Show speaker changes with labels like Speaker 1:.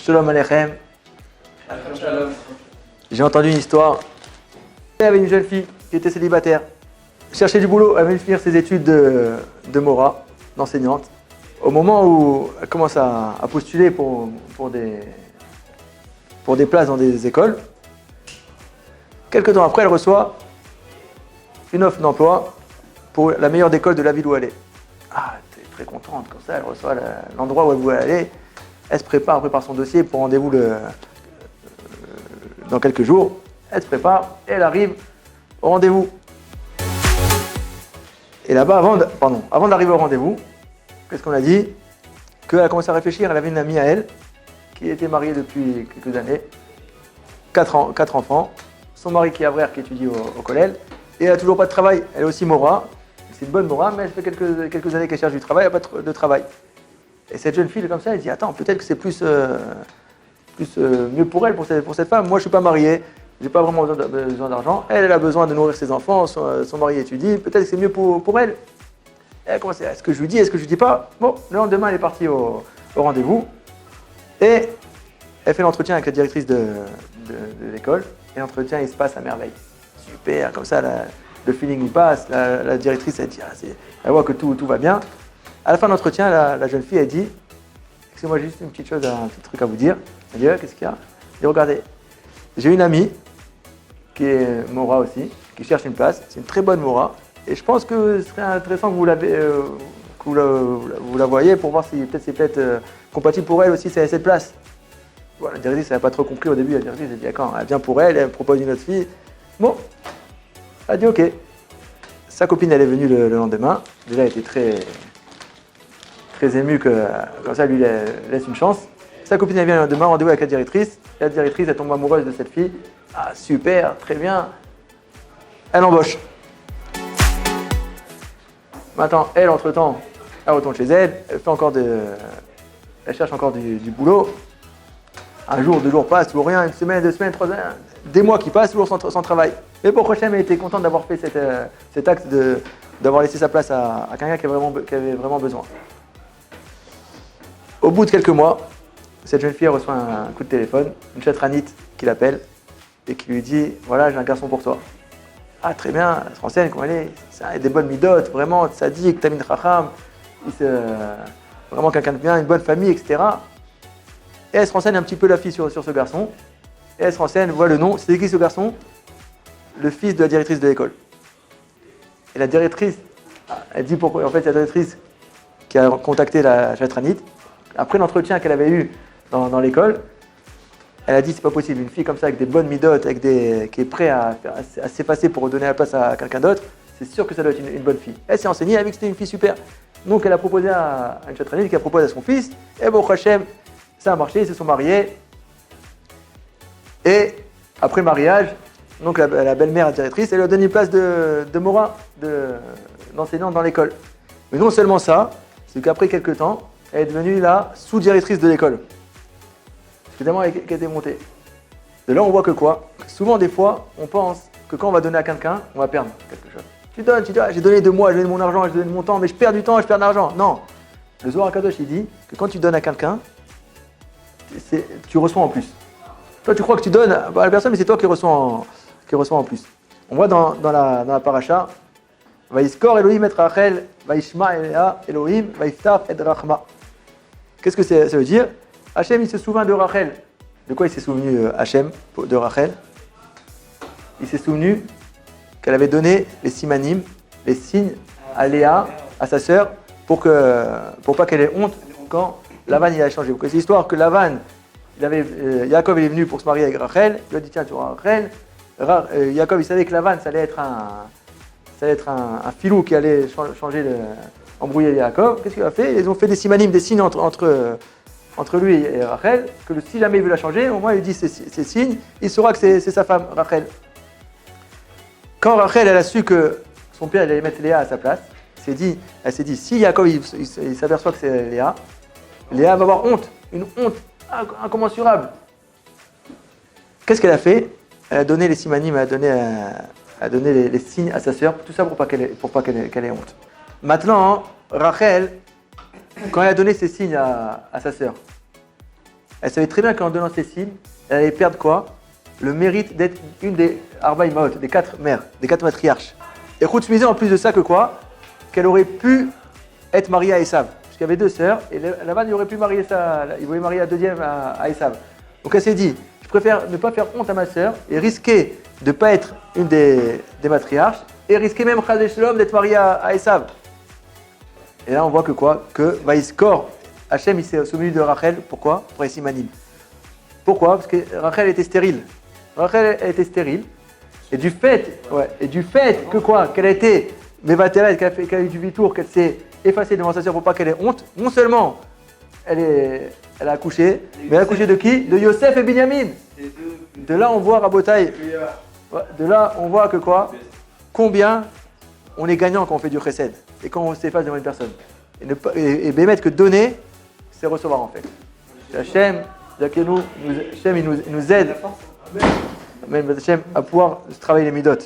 Speaker 1: Shalom Aleichem. J'ai entendu une histoire. Il y avait une jeune fille qui était célibataire, cherchait du boulot, elle venait de finir ses études de Mora, d'enseignante. Au moment où elle commence à postuler pour des places dans des écoles, quelques temps après, elle reçoit une offre d'emploi pour la meilleure école de la ville où elle est. Ah, elle est très contente, comme ça, elle reçoit l'endroit où elle voulait aller. Elle se prépare son dossier pour rendez-vous dans quelques jours. Elle se prépare et elle arrive au rendez-vous. Et là-bas, avant d'arriver au rendez-vous, qu'est-ce qu'on a dit? Qu'elle a commencé à réfléchir, elle avait une amie à elle qui était mariée depuis quelques années, 4 enfants, son mari qui est avrère, qui étudie au collège, et elle n'a toujours pas de travail. Elle est aussi mora, c'est une bonne mora, mais elle fait quelques années qu'elle cherche du travail, elle n'a pas de travail. Et cette jeune fille, comme ça, elle dit, attends, peut-être que c'est plus mieux pour elle, pour cette femme. Moi, je ne suis pas marié, je n'ai pas vraiment besoin d'argent. Elle a besoin de nourrir ses enfants, son mari étudie, peut-être que c'est mieux pour elle. Et elle commence à dire, est-ce que je lui dis, est-ce que je lui dis pas? Bon, le lendemain, elle est partie au rendez-vous et elle fait l'entretien avec la directrice de l'école. Et l'entretien, il se passe à merveille. Super, comme ça, le feeling il passe. La directrice, elle dit, elle voit que tout va bien. À la fin de l'entretien, la jeune fille, elle dit, excusez-moi, j'ai juste une petite chose, un petit truc à vous dire. Elle dit, qu'est-ce qu'il y a? Elle dit, regardez, j'ai une amie qui est mora aussi, qui cherche une place. C'est une très bonne mora. Et je pense que ce serait intéressant que vous la voyez pour voir si c'est peut-être compatible pour elle aussi cette place. Bon, la directrice n'avait pas trop compris au début. La directrice a dit d'accord, elle vient pour elle, elle propose une autre fille. Bon, elle a dit ok. Sa copine, elle est venue le lendemain. Déjà, elle était très émue que comme ça, lui laisse une chance. Sa copine, elle vient le lendemain, rendez-vous avec la directrice. Et la directrice, elle tombe amoureuse de cette fille. Ah, super, très bien. Elle embauche. Maintenant, elle, entre-temps, elle retourne chez elle, elle cherche encore du boulot. Un jour, 2 jours passent, toujours rien, une semaine, 2 semaines, 3 semaines, des mois qui passent, toujours sans travail. Mais pour Hachem, elle était contente d'avoir fait cet acte d'avoir laissé sa place à quelqu'un qui avait vraiment besoin. Au bout de quelques mois, cette jeune fille reçoit un coup de téléphone, une chatranite qui l'appelle et qui lui dit « Voilà, j'ai un garçon pour toi ». Ah, très bien, elle se renseigne comment elle est. Il a des bonnes midotes, vraiment, sadique, tamin chacham, vraiment quelqu'un de bien, une bonne famille, etc. Et elle se renseigne un petit peu la fille sur ce garçon. Et elle se renseigne, voit le nom. C'est qui ce garçon? Le fils de la directrice de l'école. Et la directrice, elle dit pourquoi. En fait, c'est la directrice qui a contacté la chatranite. Après l'entretien qu'elle avait eu dans l'école, elle a dit c'est pas possible, une fille comme ça avec des bonnes midotes, qui est prête à s'effacer pour donner la place à quelqu'un d'autre, c'est sûr que ça doit être une bonne fille. Elle s'est enseignée, elle a vu que c'était une fille super. Donc elle a proposé à une chatranite qui a proposé à son fils, et bon, Hachem, ça a marché, ils se sont mariés. Et après le mariage, donc la belle-mère, la directrice, elle lui a donné une place de mora, d'enseignante dans l'école. Mais non seulement ça, c'est qu'après quelques temps, elle est devenue la sous-directrice de l'école. C'est tellement qu'elle était montée. De là, on voit que quoi? Souvent, des fois, on pense que quand on va donner à quelqu'un, on va perdre quelque chose. Tu donnes, j'ai donné de moi, j'ai donné mon argent, j'ai donné mon temps, mais je perds du temps, je perds de l'argent. Non. Le Zohar HaKadosh, il dit que quand tu donnes à quelqu'un, tu reçois en plus. Toi, tu crois que tu donnes à la personne, mais c'est toi qui reçois en plus. On voit dans la paracha, Vayiskor Elohim et Rachel, Vayishma Elohim, Vayiftach et Rachma. Qu'est-ce que ça veut dire? Hachem, il se souvient de Rachel. De quoi il s'est souvenu, Hachem, de Rachel? Il s'est souvenu qu'elle avait donné les simanim, les signes, à Léa, à sa sœur, pour pas qu'elle ait honte quand Lavan il a changé. Vous connaissez l'histoire que Lavan, Yaakov il est venu pour se marier avec Rachel. Il lui a dit tiens, tu vois Rachel. Yaakov il savait que Lavan ça allait être un filou qui allait embrouiller Yaakov. Qu'est-ce qu'il a fait? Ils ont fait des simanim, des signes entre lui et Rachel, que si jamais il veut la changer, au moins il dit ces signes, il saura que c'est sa femme, Rachel. Quand Rachel elle a su que son père allait mettre Léa à sa place, elle s'est dit si Yaakov il s'aperçoit que c'est Léa va avoir honte, une honte incommensurable. Qu'est-ce qu'elle a fait? Elle a donné les simanim, elle a donné les signes à sa sœur, tout ça pour pas qu'elle ait honte. Maintenant, Rachel, quand elle a donné ces signes à sa sœur, Elle savait très bien qu'en donnant ces signes, elle allait perdre quoi? Le mérite d'être une des Arba Imaot, des 4 mères, des 4 matriarches. Et Chutz Mizeh, en plus de ça, que quoi? Qu'elle aurait pu être mariée à Esav. Parce qu'il y avait 2 sœurs, et Lavan, il aurait pu marier ça, il voulait marier la deuxième à Esav. Donc elle s'est dit, je préfère ne pas faire honte à ma sœur et risquer de ne pas être une des matriarches, et risquer même Chaz Shalom d'être mariée à Esav. Et là, on voit que quoi? Que Vaïskor, Hachem, il s'est souvenu de Rachel. Pourquoi? Pour Essimanim. Pourquoi? Parce que Rachel était stérile. Rachel était stérile. Et du fait que quoi? Qu'elle a été Mévateret, qu'elle a eu du vitour, qu'elle s'est effacée devant sa sœur pour pas qu'elle ait honte, non seulement elle a accouché, mais elle a accouché de qui? De Yosef et Binyamin. De là, on voit Rabotai. De là, on voit que quoi? Combien on est gagnant quand on fait du chesed et quand on s'efface devant une personne. Et bémet que donner, c'est recevoir en fait. Hachem, Hachem il nous aide, Amen, à pouvoir travailler les midot.